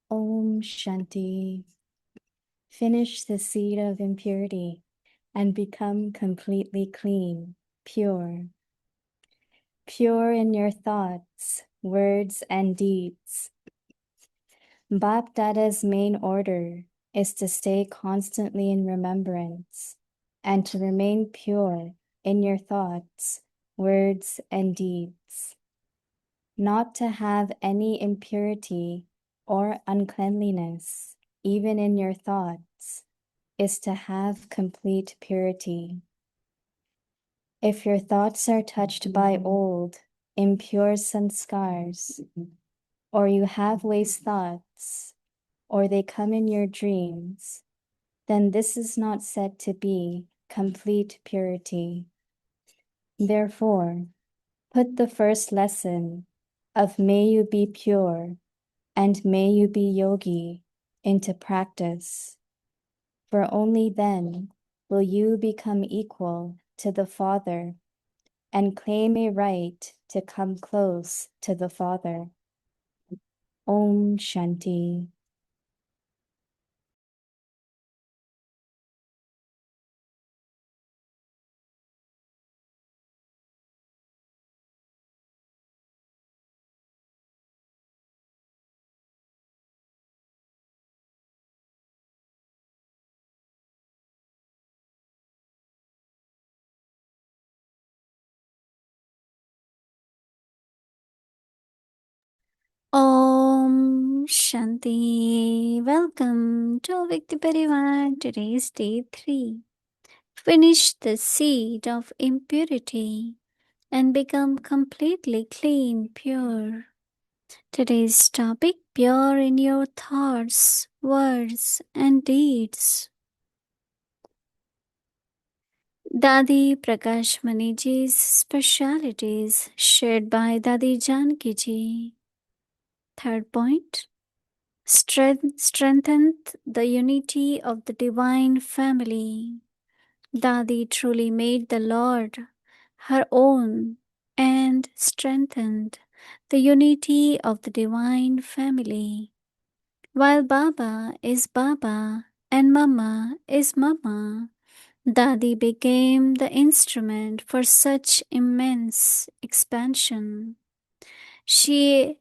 Om Shanti. Finish the seed of impurity and become completely clean, pure. Pure in your thoughts, words, and deeds. Bap Dada's main order is to stay constantly in remembrance and to remain pure in your thoughts, words, and deeds. Not to have any impurity or uncleanliness, even in your thoughts, is to have complete purity. If your thoughts are touched by old, impure sanskars, or you have waste thoughts, or they come in your dreams, then this is not said to be complete purity. Therefore, put the first lesson of may you be pure and may you be yogi into practice, for only then will you become equal to the Father and claim a right to come close to the Father. Om Shanti. Om Shanti. Welcome to Vikti Parivar. Today's day 3. Finish the seed of impurity and become completely clean, pure. Today's topic, pure in your thoughts, words, and deeds. Dadi Prakashmani ji's specialities shared by Dadi Janki ji. Third point. Strengthened the unity of the divine family. Dadi truly made the Lord her own and strengthened the unity of the divine family. While Baba is Baba and Mama is Mama, Dadi became the instrument for such immense expansion. She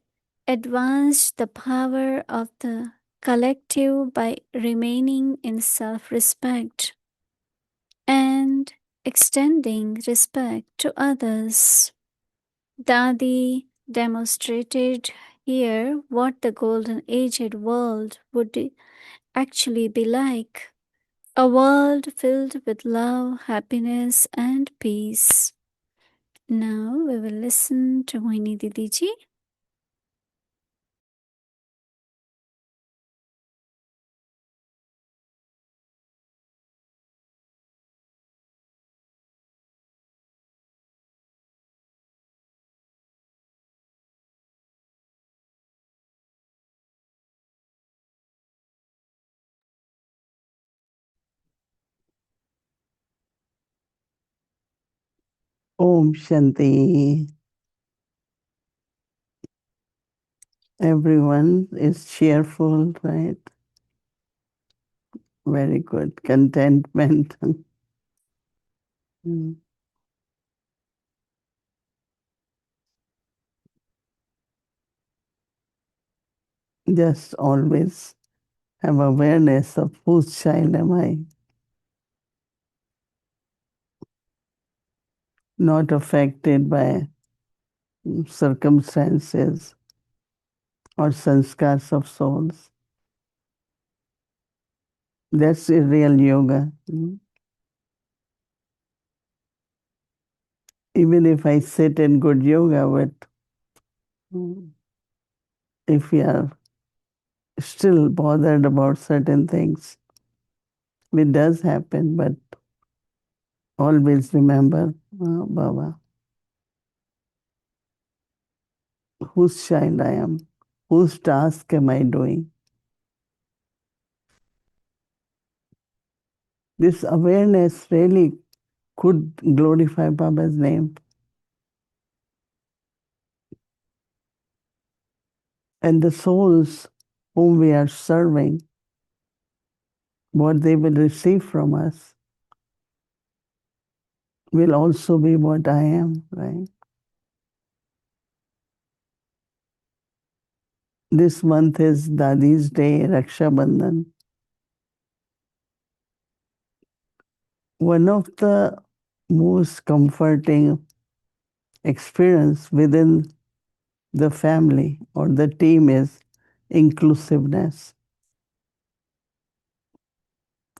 advanced the power of the collective by remaining in self respect and extending respect to others. Dadi demonstrated here what the golden aged world would actually be like, a world filled with love, happiness, and peace. Now we will listen to Mohini Didi ji. Om Shanti. Everyone is cheerful, right? Very good. Contentment. Mm. Just always have awareness of whose child am I. Not affected by circumstances or sanskars of souls. That's a real yoga. Even if I sit in good yoga, but if we are still bothered about certain things, it does happen, but always remember, Baba, whose child I am, whose task am I doing. This awareness really could glorify Baba's name. And the souls whom we are serving, what they will receive from us will also be what I am, right? This month is Dadi's Day, Raksha Bandhan. One of the most comforting experience within the family or the team is inclusiveness.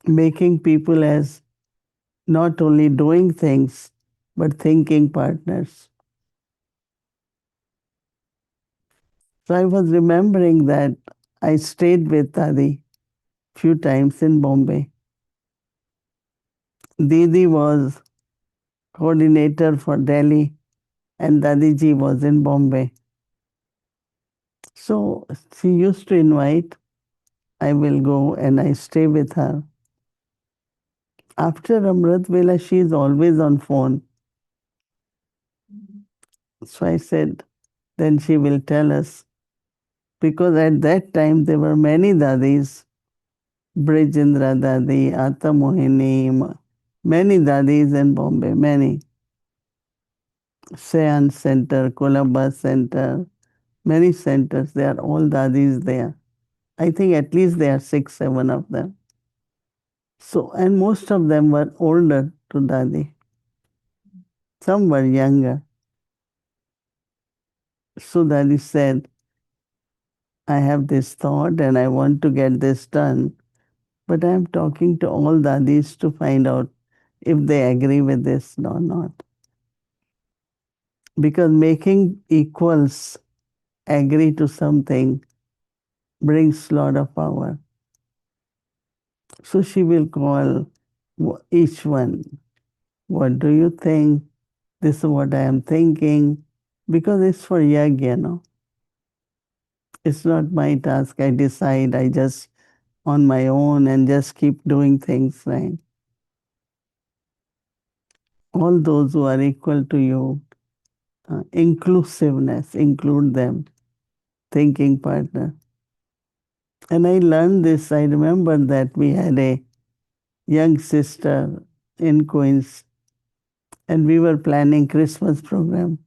Making people as not only doing things, but thinking partners. So I was remembering that I stayed with Dadi few times in Bombay. Didi was coordinator for Delhi and Dadiji was in Bombay. So she used to invite, I will go and I stay with her. After Amrit Vela, she is always on phone. So I said, then she will tell us. Because at that time there were many Dadis, Brijindra Dadi, Ata Mohini, many Dadis in Bombay, many. Sean Center, Kolaba Center, many centers, they are all Dadis there. I think at least there are 6, 7 of them. So, and most of them were older to Dadi. Some were younger. So Dadi said, I have this thought and I want to get this done, but I am talking to all Dadis to find out if they agree with this or not. Because making equals agree to something brings a lot of power. So she will call each one, what do you think? This is what I am thinking. Because it's for yajna, no? It's not my task. I decide, I just on my own and just keep doing things, right? All those who are equal to you, inclusiveness, include them, thinking partner. And I learned this. I remember that we had a young sister in Queens and we were planning Christmas program,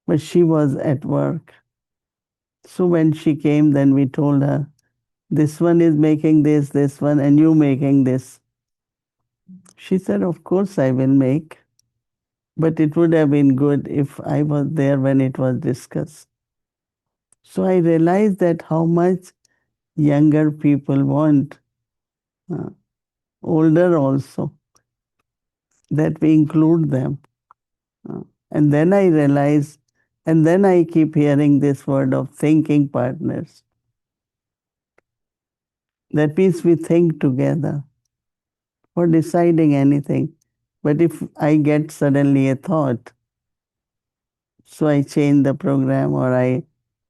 but she was at work. So when she came, then we told her, this one is making this one, and you making this. She said, of course I will make, but it would have been good if I was there when it was discussed. So I realized that how much younger people want, uh, older also, that we include them. Uh, and then I realized, and then I keep hearing this word of thinking partners. That means we think together for deciding anything. But if I get suddenly a thought, so I change the program or I,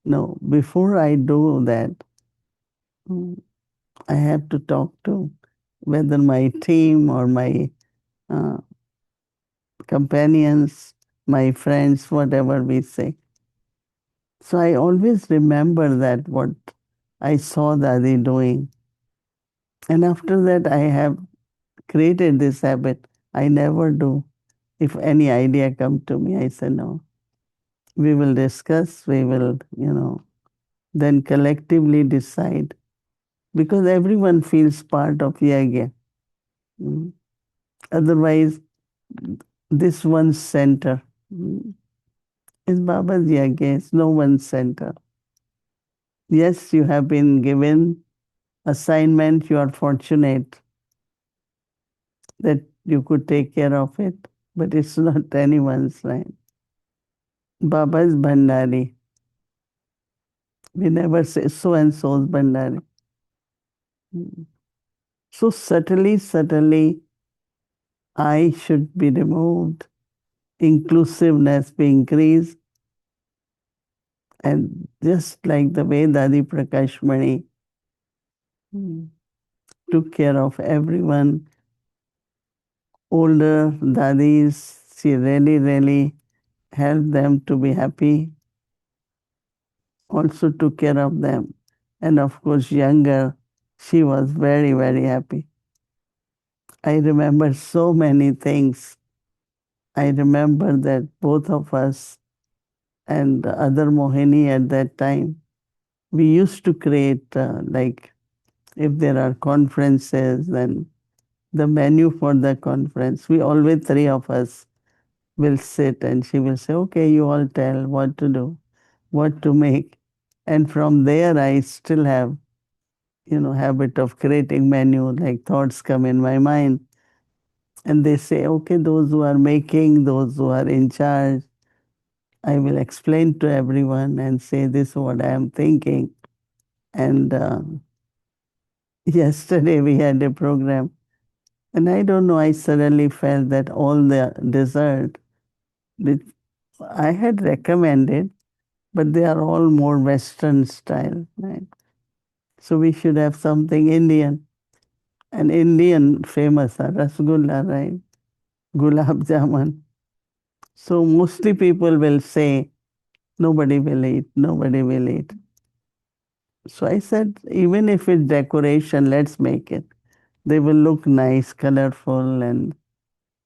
no, before I do that, I have to talk to whether my team or my uh, companions, my friends, whatever we say. So I always remember that what I saw Dadi doing. And after that, I have created this habit. I never do. If any idea come to me, I say, no, we will discuss, we will, then collectively decide. Because everyone feels part of Yagya. Mm. Otherwise, this one's center is Baba's Yagya, it's no one's center. Yes, you have been given assignment, you are fortunate that you could take care of it, but it's not anyone's, right? Baba's Bhandari. We never say so and so's Bhandari. So subtly, I should be removed, inclusiveness be increased, and just like the way Dadi Prakashmani took care of everyone, older Dadis, she really helped them to be happy. also took care of them. And of course, younger, she was very, very happy. I remember so many things. I remember that both of us and the other Mohini at that time, we used to create, like, if there are conferences, then the menu for the conference, we always, three of us, will sit and she will say, okay, you all tell what to do, what to make. And from there, I still have, habit of creating menu, like thoughts come in my mind. And they say, okay, those who are making, those who are in charge, I will explain to everyone and say, this is what I am thinking. And yesterday we had a program. And I don't know, I suddenly felt that all the dessert, which I had recommended, but they are all more Western style, right? So we should have something Indian. And Indian famous are rasgulla, right? Gulab jamun. So mostly people will say, nobody will eat, nobody will eat. So I said, even if it's decoration, let's make it. They will look nice, colorful, and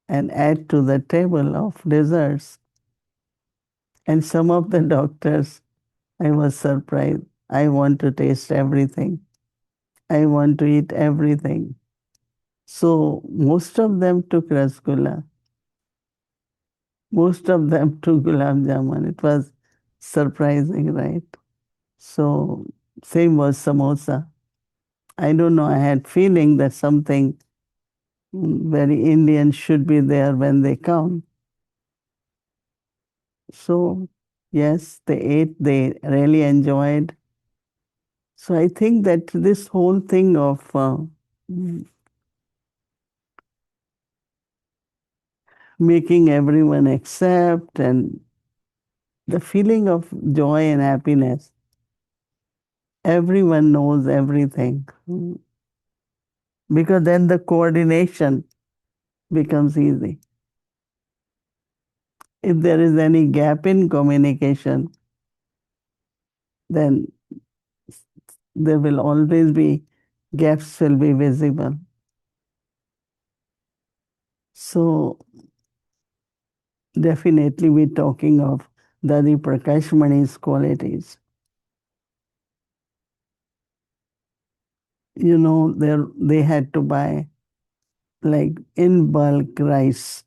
add to the table of desserts. And some of the doctors, I was surprised. I want to taste everything. I want to eat everything. So most of them took rasgulla. Most of them took gulab jamun. It was surprising, right? So same was samosa. I don't know. I had feeling that something very Indian should be there when they come. So yes, they ate. They really enjoyed. So I think that this whole thing of making everyone accept and the feeling of joy and happiness, everyone knows everything. Because then the coordination becomes easy. If there is any gap in communication, then there will always be gaps will be visible. So definitely we're talking of Dadi Prakashmani's qualities. They had to buy like in bulk rice.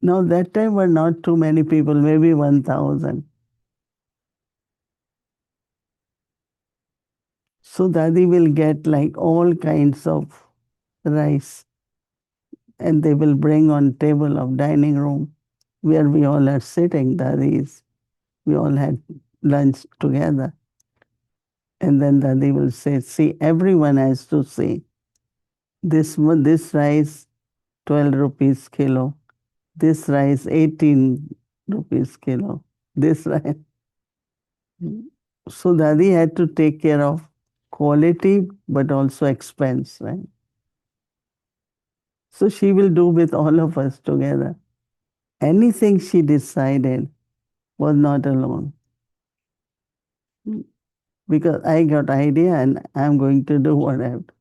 Now that time were not too many people, maybe 1,000. So Dadi will get like all kinds of rice and they will bring on table of dining room where we all are sitting, Dadis. We all had lunch together. And then Dadi will say, see, everyone has to see this rice, 12 rupees kilo. This rice, 18 rupees kilo. This rice. So Dadi had to take care of quality but also expense, right? So she will do with all of us together. Anything she decided was not alone. Because I got idea and I'm going to do what I have to.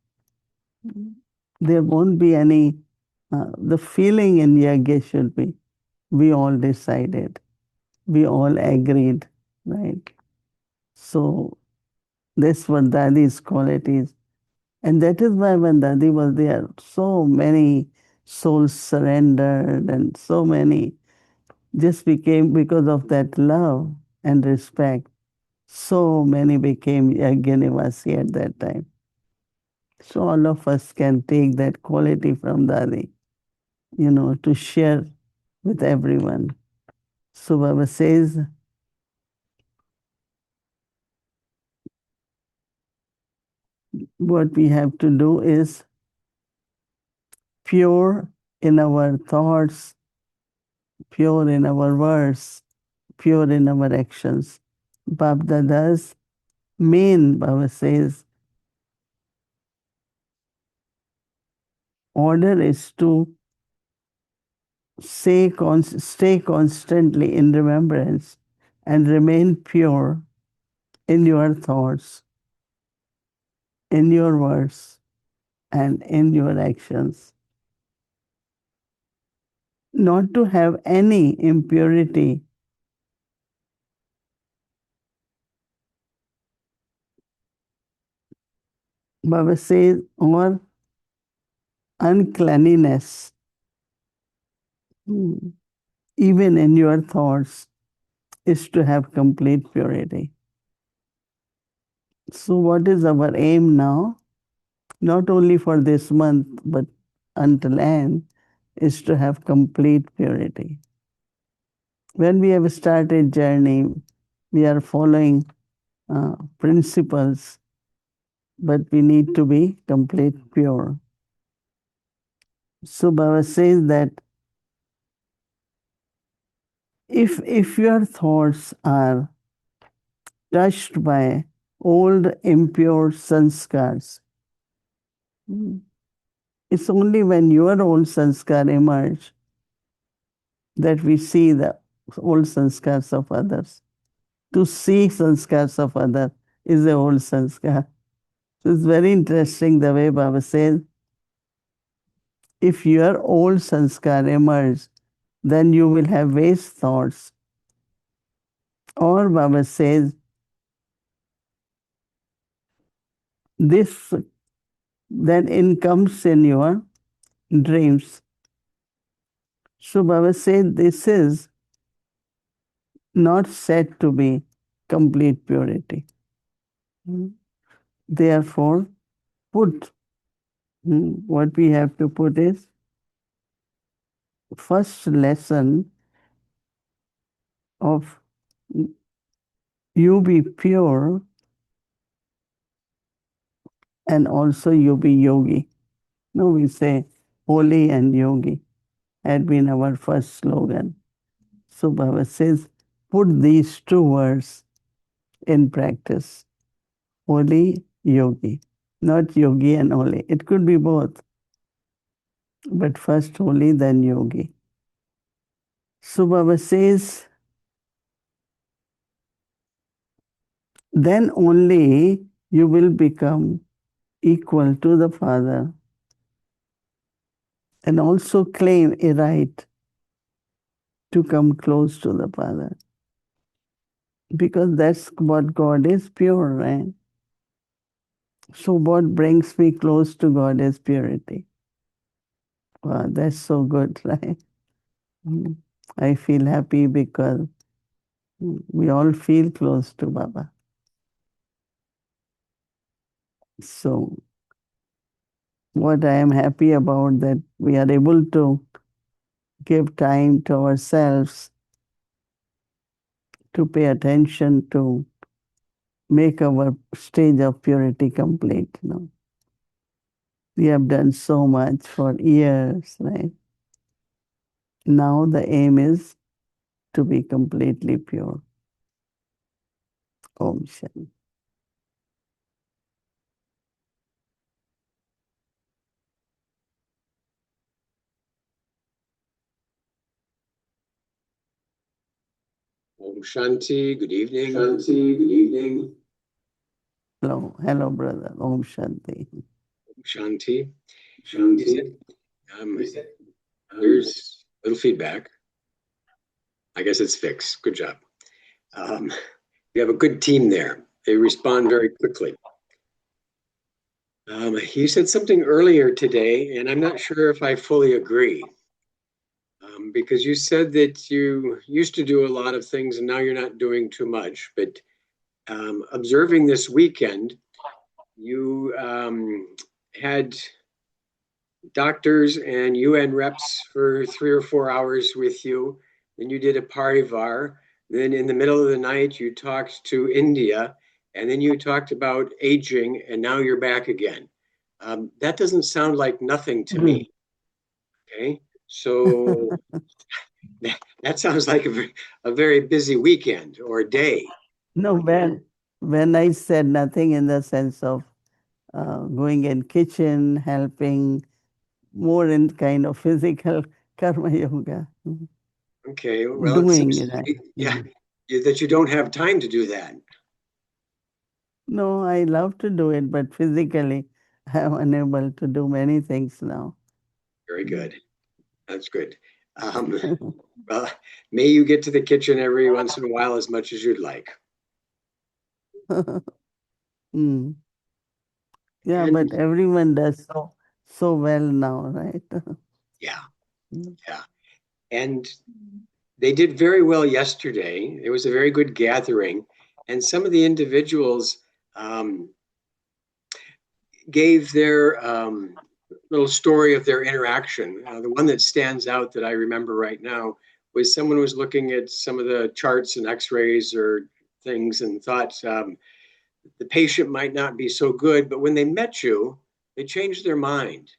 There won't be any, the feeling in Yagya should be, we all decided, we all agreed, right? So that's what Dadi's qualities. And that is why when Dadi was there, so many souls surrendered and so many just became, because of that love and respect, so many became Yajnanivasi at that time. So all of us can take that quality from Dadi, to share with everyone. So Baba says, what we have to do is pure in our thoughts, pure in our words, pure in our actions. Bab Dada's main, Baba says, order is to stay constantly in remembrance and remain pure in your thoughts, in your words, and in your actions. Not to have any impurity. Baba says, or uncleanliness, even in your thoughts, is to have complete purity. So, what is our aim now? Not only for this month, but until end, is to have complete purity. When we have started journey, we are following principles, but we need to be complete pure. So Baba says that if your thoughts are touched by old impure sanskars, it's only when your old sanskar emerge that we see the old sanskars of others. To see sanskars of others is the old sanskar. So it's very interesting the way Baba says, if your old sanskar emerge, then you will have waste thoughts. Or Baba says, this then incomes in your dreams. So Baba said this is not said to be complete purity. Therefore, put what we have to put is first lesson of you be pure and also you be yogi. No, we say holy and yogi had been our first slogan. So Baba says, put these two words in practice. Holy, yogi. Not yogi and holy. It could be both. But first holy, then yogi. So Baba says, then only you will become equal to the Father and also claim a right to come close to the Father. Because that's what God is, pure, right? So what brings me close to God is purity. Wow, that's so good, right? I feel happy because we all feel close to Baba. So what I am happy about that we are able to give time to ourselves to pay attention to make our stage of purity complete. We have done so much for years, right? Now the aim is to be completely pure. Om Shanti. Om Shanti, good evening. Shanti, good evening. Hello, brother. Om Shanti. Om Shanti. Shanti. Here's a little feedback. I guess it's fixed. Good job. You have a good team there. They respond very quickly. You said something earlier today, and I'm not sure if I fully agree. Because you said that you used to do a lot of things and now you're not doing too much. But observing this weekend, you had doctors and UN reps for 3 or 4 hours with you. Then you did a parivar. Then in the middle of the night, you talked to India. And then you talked about aging, and now you're back again. That doesn't sound like nothing to me. Okay, so that sounds like a very busy weekend or day. No, when I said nothing in the sense of going in kitchen, helping, more in kind of physical karma yoga. Okay, well, Doing it seems it. yeah, that you don't have time to do that. No, I love to do it, but physically I'm unable to do many things now. Very good. That's good. Well, may you get to the kitchen every once in a while as much as you'd like. Mm. Yeah, And but everyone does so well now, right? yeah, Mm. yeah. And they did very well yesterday. It was a very good gathering. And some of the individuals um, gave their little story of their interaction. The one that stands out that I remember right now was someone was looking at some of the charts and x-rays or things and thought the patient might not be so good, but when they met you, they changed their mind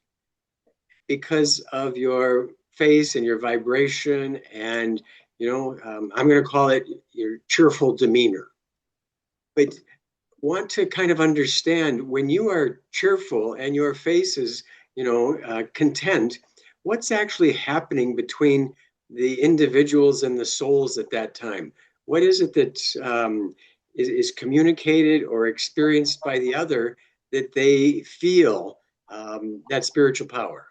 because of your face and your vibration and I'm going to call it your cheerful demeanor. But want to kind of understand when you are cheerful and your face is content, what's actually happening between the individuals and the souls at that time? What is it that is communicated or experienced by the other that they feel that spiritual power?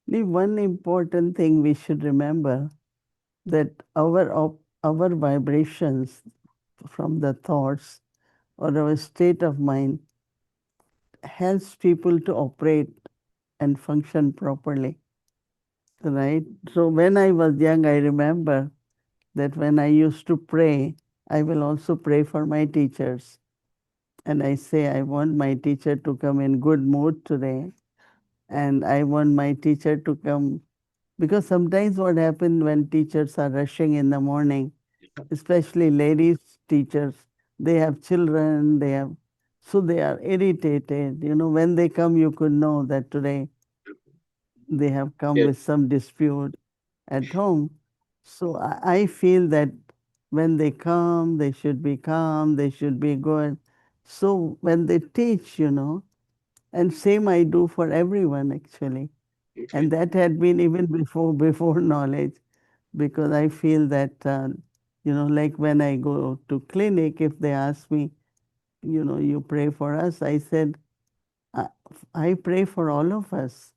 The one important thing we should remember that our vibrations from the thoughts or our state of mind helps people to operate and function properly, right? So when I was young, I remember that when I used to pray, I will also pray for my teachers. And I say, I want my teacher to come in good mood today. And I want my teacher to come, because sometimes what happens when teachers are rushing in the morning, especially ladies teachers, they have children, so they are irritated. When they come, you could know that today they have come Yeah. with some dispute at home. So I feel that when they come, they should be calm, they should be good. So when they teach, and same I do for everyone actually. Okay. And that had been even before knowledge, because I feel that like when I go to clinic, if they ask me, you pray for us, I said, I, I pray for all of us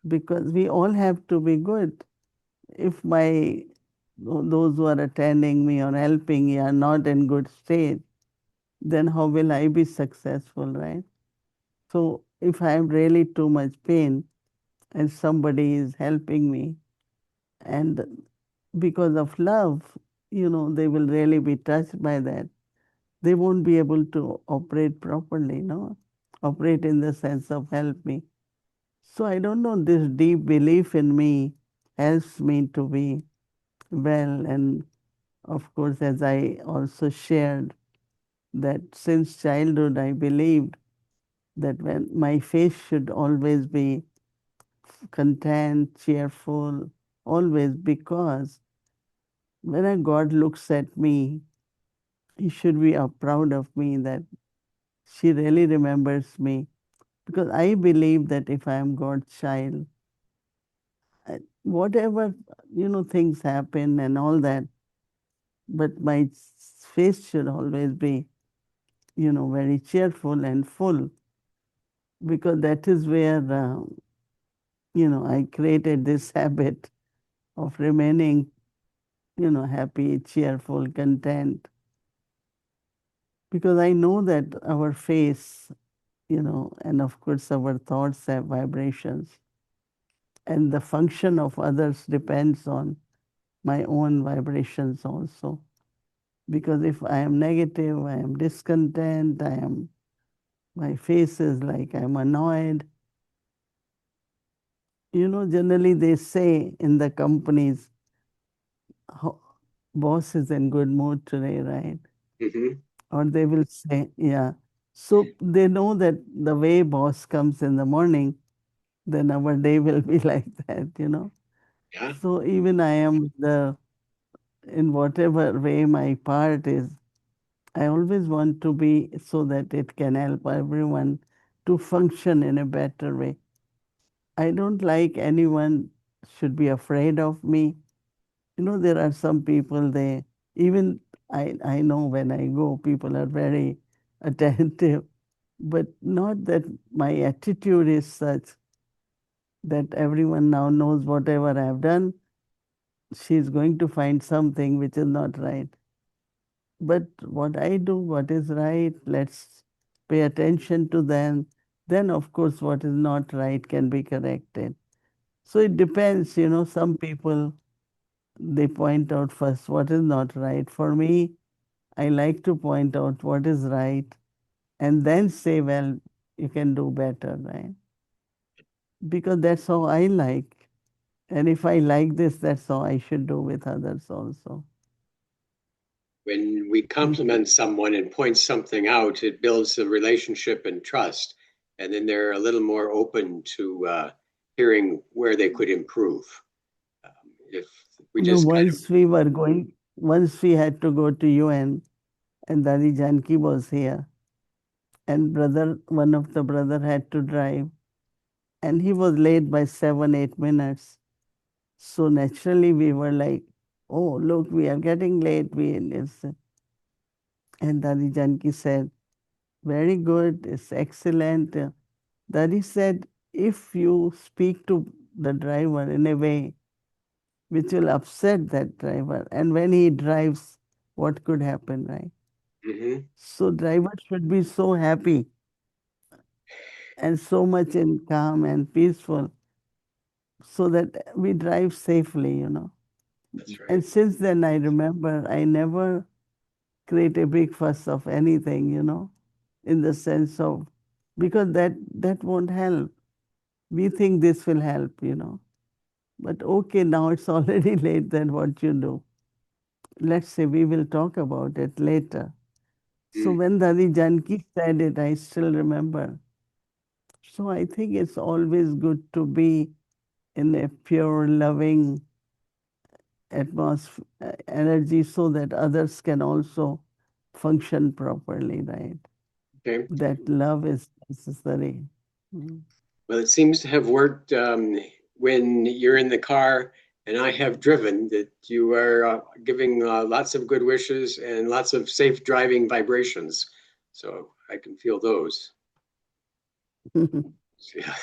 because we all have to be good. If those who are attending me or helping me are not in good state, then how will I be successful, right? So if I am really too much pain and somebody is helping me, and because of love, they will really be touched by that. They won't be able to operate properly, no? Operate in the sense of help me. So I don't know, this deep belief in me helps me to be well. And of course, as I also shared, that since childhood I believed that when my face should always be content, cheerful, always, because when a God looks at me, he should be proud of me that she really remembers me. Because I believe that if I am God's child, whatever, things happen and all that, but my face should always be, very cheerful and full, because that is where, I created this habit of remaining, happy, cheerful, content, because I know that our face, and of course our thoughts have vibrations, and the function of others depends on my own vibrations also. Because if I am negative, I am discontent, my face is like I'm annoyed. Generally they say in the companies, boss is in good mood today, right? Mm-hmm. Or they will say, yeah. So they know that the way boss comes in the morning, then our day will be like that. Yeah. So even I am in whatever way my part is, I always want to be so that it can help everyone to function in a better way. I don't like anyone should be afraid of me. There are some people, they Even I know when I go, people are very attentive, but not that my attitude is such that everyone now knows whatever I've done, she's going to find something which is not right. But what I do, what is right, let's pay attention to them. Then, of course, what is not right can be corrected. So it depends, some people, they point out first what is not right. For me, I like to point out what is right and then say, well, you can do better, right? Because that's how I like. And if I like this, that's how I should do with others also. When we compliment someone and point something out, it builds a relationship and trust. And then they're a little more open to hearing where they could improve. If we just Once we had to go to UN, and Dadi Janki was here, and one of the brother had to drive, and he was late by 7, 8 minutes. So naturally we were like, oh, look, we are getting late. And Dadi Janki said, very good, it's excellent. Dadi said, if you speak to the driver in a way which will upset that driver, and when he drives, what could happen, right? Mm-hmm. So driver should be so happy and so much in calm and peaceful so that we drive safely. That's right. And since then, I remember I never create a big fuss of anything, in the sense of, because that won't help. We think this will help. But okay, now it's already late, then what you do? Let's say we will talk about it later. So when Dadi Janki said it, I still remember. So I think it's always good to be in a pure, loving atmosphere, energy, so that others can also function properly, right? Okay. That love is necessary. Mm. Well, it seems to have worked when you're in the car and I have driven, that you are giving lots of good wishes and lots of safe driving vibrations. So I can feel those. Yeah.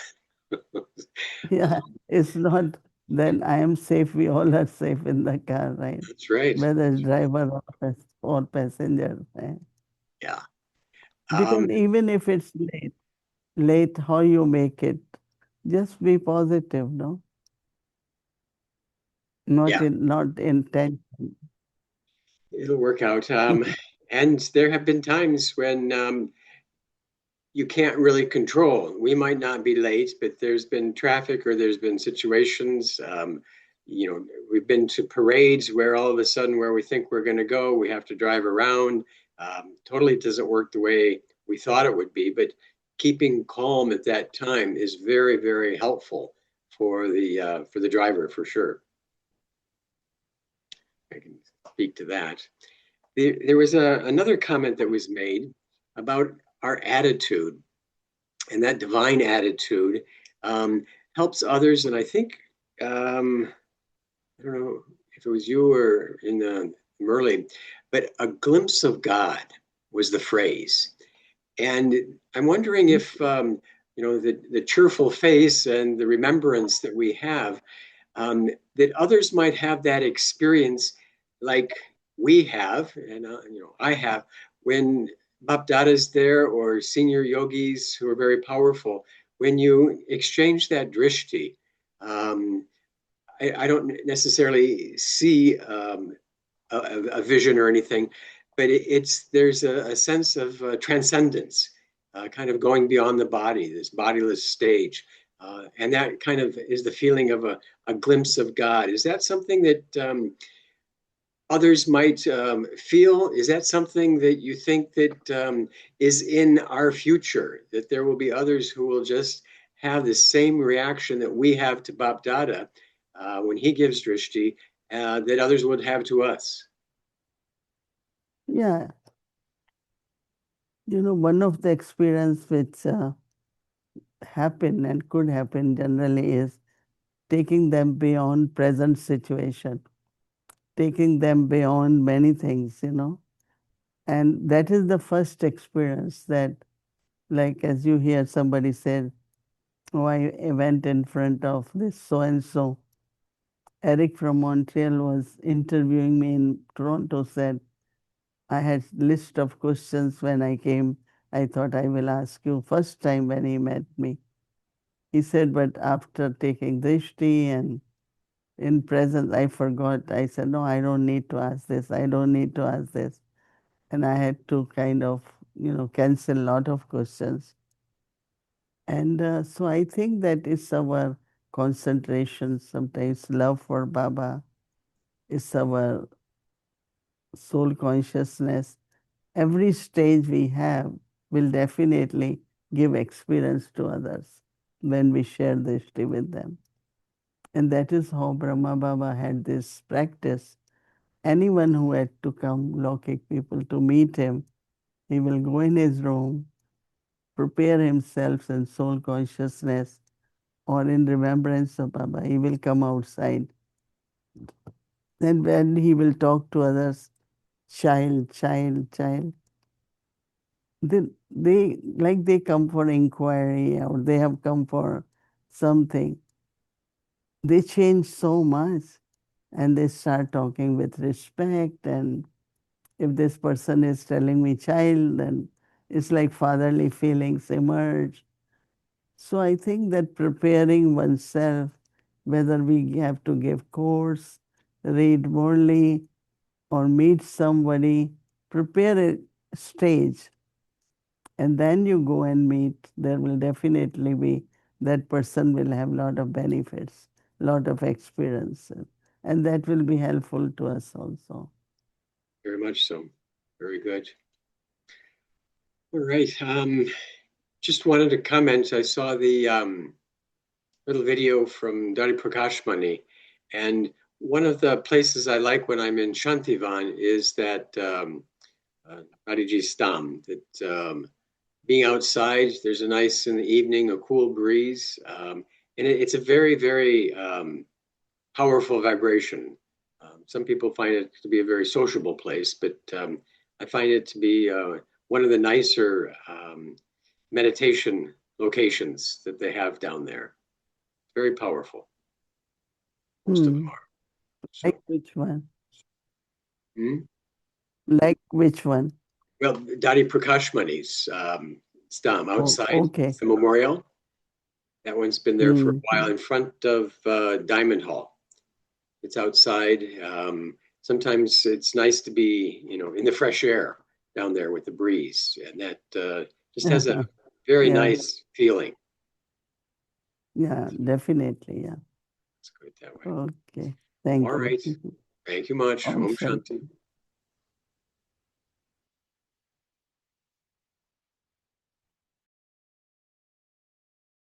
Yeah, it's not then I am safe, we all are safe in the car, right? That's right. Whether it's driver or passenger, right? Yeah. Because even if it's late, how you make it, just be positive, no? Yeah, Not intention. it'll work out. And there have been times when you can't really control. We might not be late, but there's been traffic or there's been situations. We've been to parades where all of a sudden, where we think we're going to go, we have to drive around. Totally doesn't work the way we thought it would be, but keeping calm at that time is very, very helpful for the driver for sure. I can speak to that. There was another comment that was made about our attitude, and that divine attitude helps others. And I think, I don't know if it was you or in Merle, but a glimpse of God was the phrase. And I'm wondering if, the cheerful face and the remembrance that we have, that others might have that experience like we have, and I have, when Bap Dada's there or senior yogis who are very powerful, when you exchange that drishti, um, I don't necessarily see a vision or anything, but there's a sense of transcendence, kind of going beyond the body, this bodiless stage. And that kind of is the feeling of a glimpse of God. Is that something that others might feel? Is that something that you think that is in our future, that there will be others who will just have the same reaction that we have to Bap Dada when he gives drishti, that others would have to us? Yeah. One of the experience which happen and could happen generally is taking them beyond present situation. taking them beyond many things, you know. And that is the first experience that, like as you hear somebody said, oh, I went in front of this so and so. Eric from Montreal was interviewing me in Toronto, said, I had list of questions when I came. I thought I will ask you first time when he met me. He said, but after taking drishti and in presence, I forgot. I said, no, I don't need to ask this. I don't need to ask this. And I had to kind of, cancel a lot of questions. And so I think that is our concentration, sometimes love for Baba, is our soul consciousness. Every stage we have will definitely give experience to others when we share drishti with them. And that is how Brahma Baba had this practice. Anyone who had to come, Lokik people, to meet him, he will go in his room, prepare himself in soul consciousness or in remembrance of Baba. He will come outside. Then when he will talk to others, child, child, child, they come for inquiry or they have come for something. They change so much and they start talking with respect. And if this person is telling me child, then it's like fatherly feelings emerge. So I think that preparing oneself, whether we have to give course, read Murli, or meet somebody, prepare a stage, and then you go and meet, there will definitely be, that person will have a lot of benefits, lot of experiences, and that will be helpful to us also. Very much so. Very good. All right. Just wanted to comment. I saw the little video from Dadi Prakashmani, and one of the places I like when I'm in Shantivan is that Dadi Stam, that being outside, there's a nice in the evening, a cool breeze, and it's a very, very powerful vibration. Some people find it to be a very sociable place, but I find it to be one of the nicer meditation locations that they have down there. Very powerful. Most of them are. So, Like which one? hmm? Like which one? Well, Dadi Prakashmani's Stam outside Okay. the memorial. That one's been there for a Mm-hmm. while in front of Diamond Hall. It's outside. Sometimes it's nice to be, in the fresh air down there with the breeze, and that just has a very Yeah. nice feeling. Yeah, definitely. Yeah. Let's go it that way. Okay. Thank All you. right. Thank you much. Om Om Shanti. Shanti.